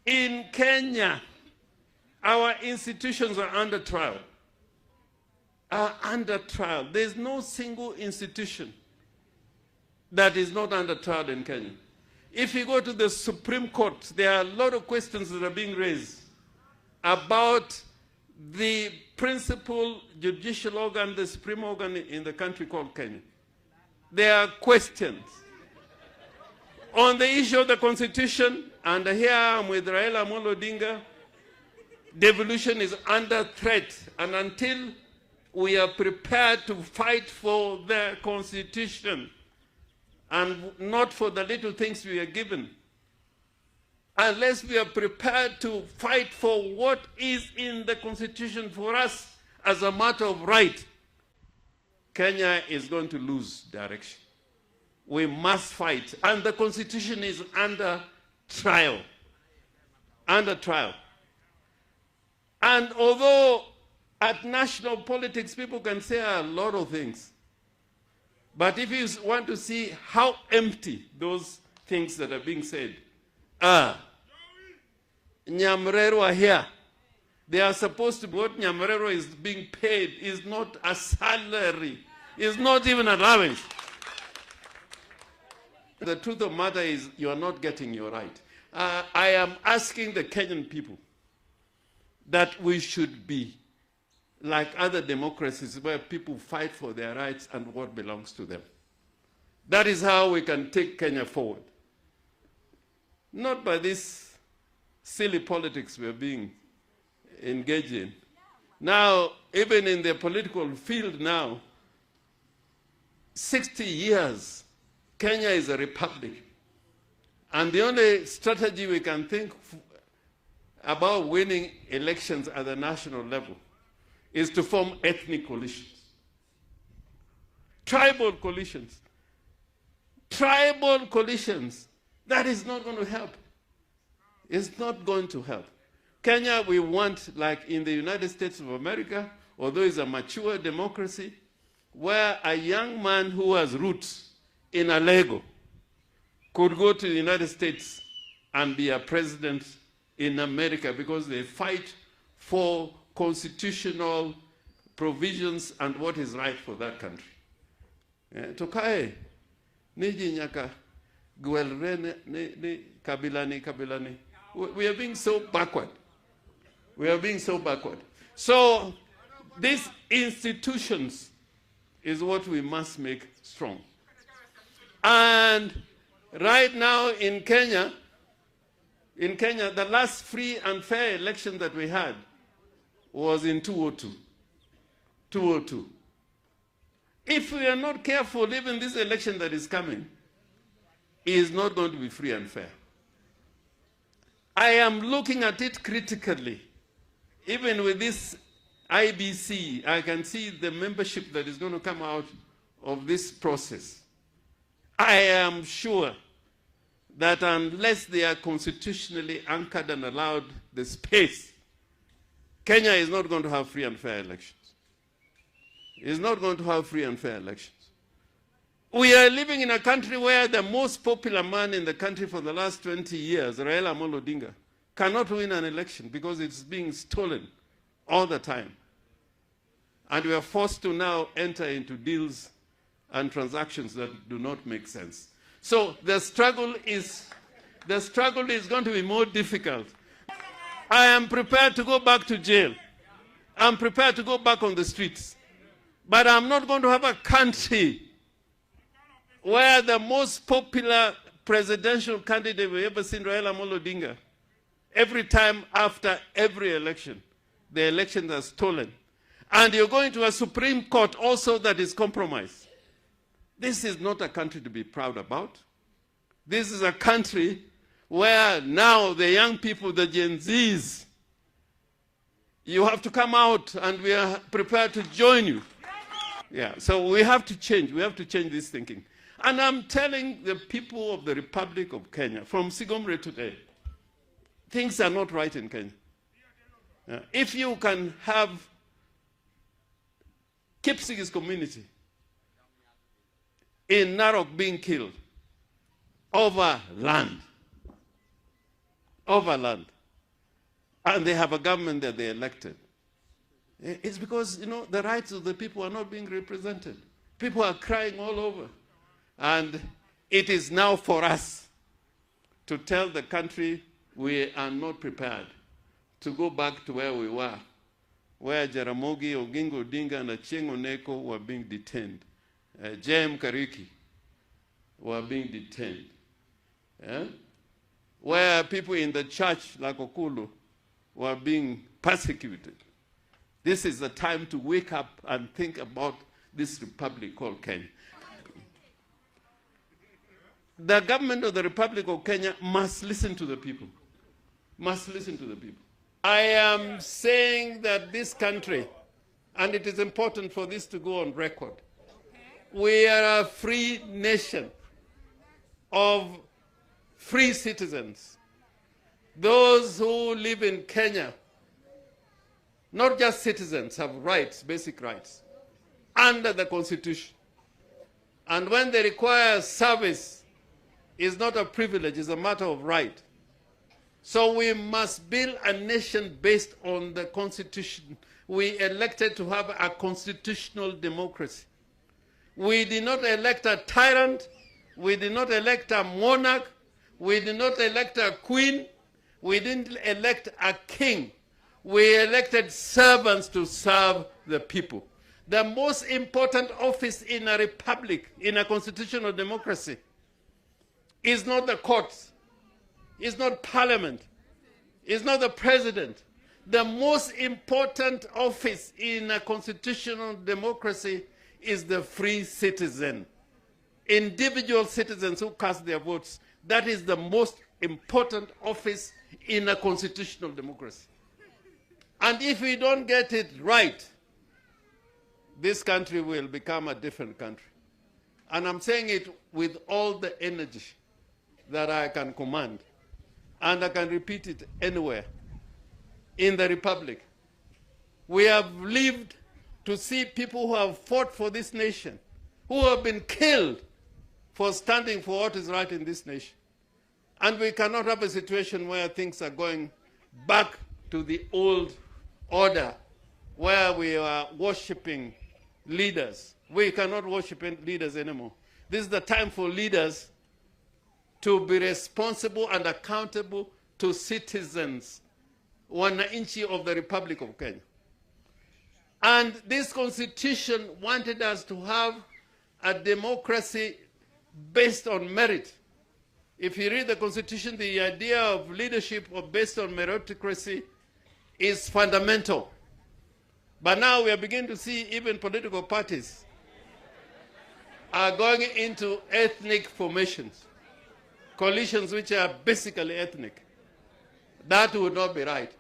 In Kenya, our institutions are under trial. There's no single institution that is not under trial in Kenya. If you go to the Supreme Court, there are a lot of questions that are being raised about the principal judicial organ, the supreme organ in the country called Kenya. There are questions. On the issue of the Constitution, and here I am with Raila Amolo Odinga, devolution is under threat. And until we are prepared to fight for the Constitution and not for the little things we are given, unless we are prepared to fight for what is in the Constitution for us as a matter of right, Kenya is going to lose direction. We must fight. And the Constitution is under trial. Under trial. And although at national politics people can say a lot of things, but if you want to see how empty those things that are being said are, Nyamrero are here. They are supposed to be, what Nyamrero is being paid is not a salary. It's not even an allowance. The truth of the matter is you are not getting your right. I am asking the Kenyan people that we should be like other democracies where people fight for their rights and what belongs to them. That is how we can take Kenya forward. Not by this silly politics we're being engaged in. Now, even in the political field now, 60 years, Kenya is a republic. And the only strategy we can think about winning elections at the national level is to form ethnic coalitions. Tribal coalitions. Tribal coalitions. That is not going to help. It's not going to help. Kenya, we want, like in the United States of America, although it's a mature democracy, where a young man who has roots in a Lego could go to the United States and be a president in America because they fight for constitutional provisions and what is right for that country. Tokae, niji nyaka gwelre ni kabilani. We are being so backward. We are being so backward. So these institutions is what we must make strong. And right now in Kenya, the last free and fair election that we had was in 2002. 2002. If we are not careful, even this election that is coming is not going to be free and fair. I am looking at it critically. Even with this IBC, I can see the membership that is going to come out of this process. I am sure that unless they are constitutionally anchored and allowed the space, Kenya is not going to have free and fair elections. It's not going to have free and fair elections. We are living in a country where the most popular man in the country for the last 20 years, Raila Amolo Odinga, cannot win an election because it's being stolen all the time. And we are forced to now enter into deals and transactions that do not make sense. So the struggle is going to be more difficult. I am prepared to go back to jail. I'm prepared to go back on the streets. But I'm not going to have a country where the most popular presidential candidate we've ever seen, Raila Amolo Odinga, every time after every election, the elections are stolen. And you're going to a Supreme Court also that is compromised. This is not a country to be proud about. This is a country where now the young people, the Gen Zs, you have to come out and we are prepared to join you. Yeah, so we have to change. We have to change this thinking. And I'm telling the people of the Republic of Kenya, from Sigomre today, things are not right in Kenya. If you can have Kipsigis community in Narok being killed over land, and they have a government that they elected. It's because, the rights of the people are not being represented. People are crying all over. And it is now for us to tell the country we are not prepared to go back to where we were, where Jaramogi, Oginga Odinga, and Achieng' Oneko were being detained. J.M. Kariki were being detained. Where people in the church, like Okulu, were being persecuted. This is the time to wake up and think about this republic called Kenya. The government of the Republic of Kenya must listen to the people. Must listen to the people. I am saying that this country, and it is important for this to go on record, we are a free nation of free citizens. Those who live in Kenya, not just citizens, have rights, basic rights, under the Constitution. And when they require service, it's not a privilege, it's a matter of right. So we must build a nation based on the Constitution. We elected to have a constitutional democracy. We did not elect a tyrant. We did not elect a monarch. We did not elect a queen. We didn't elect a king. We elected servants to serve the people. The most important office in a republic, in a constitutional democracy, is not the courts. It's not parliament. It's not the president. The most important office in a constitutional democracy is the free citizen. Individual citizens who cast their votes. That is the most important office in a constitutional democracy. And if we don't get it right, this country will become a different country. And I'm saying it with all the energy that I can command. And I can repeat it anywhere in the Republic. We have lived to see people who have fought for this nation, who have been killed for standing for what is right in this nation. And we cannot have a situation where things are going back to the old order, where we are worshiping leaders. We cannot worship leaders anymore. This is the time for leaders to be responsible and accountable to citizens, wananchi of the Republic of Kenya. And this constitution wanted us to have a democracy based on merit. If you read the constitution, the idea of leadership based on meritocracy is fundamental. But now we are beginning to see even political parties are going into ethnic formations, coalitions which are basically ethnic. That would not be right.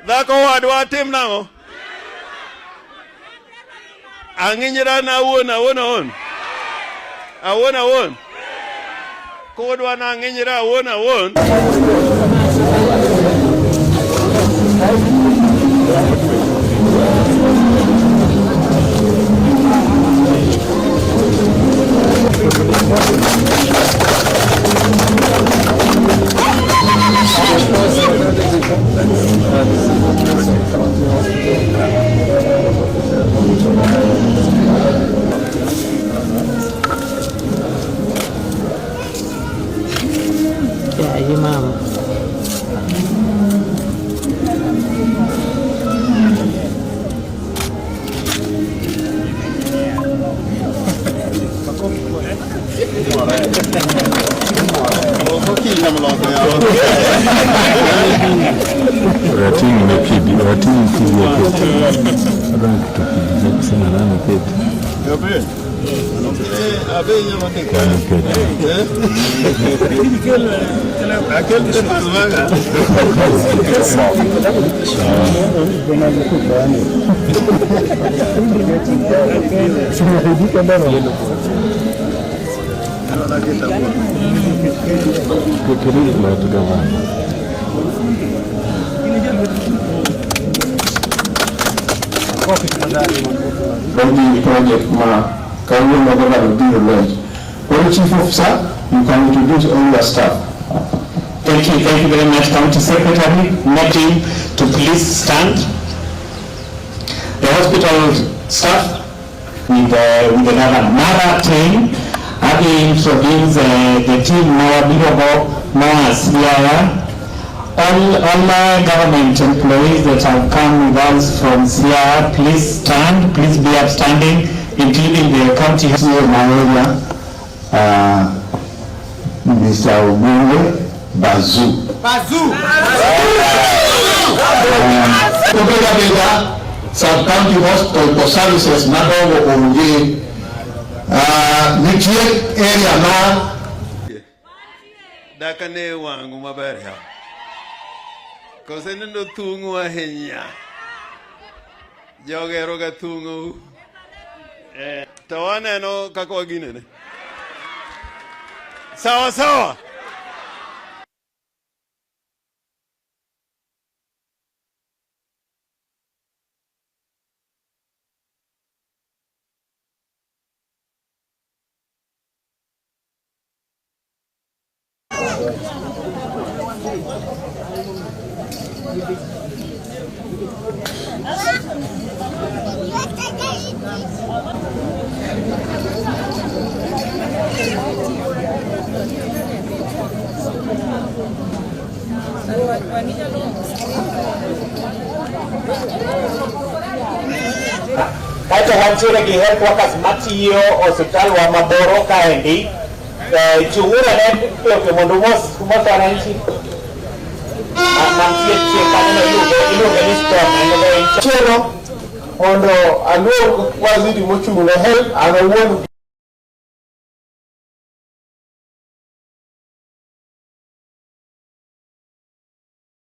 Dako wadwa tim nango. Anginyira na won. Awon. Kodwa na anginyira awon. Yeah, your mama. Project ma Chief Officer, you can introduce all your staff. Thank you very much, County Secretary. Nothing to please stand. The hospital staff with the governor. Mara team, I will introduce the team Mara Bihobo, Mara Siaya. All government employees that have come with us from Siaya, please stand, please be upstanding, including the county here in my area, Mr. Orengo, Bazoo. Sub-county hospital for services, Nadogo Onge, Nikiek area na. Dakane wangu maberia. Kosene no tungu ahenya. Jogero ga tungu. Tawana no kako wagine ne. Sawa sawa. Kaito wantiere gi health workers matiyo hospital wa Maboro kaendi. Chungura ne pio mondo mos wananchi. Mantie kaneno iluonge ni storm. Chielo mondo aluor waziri mochung' ne health an awuon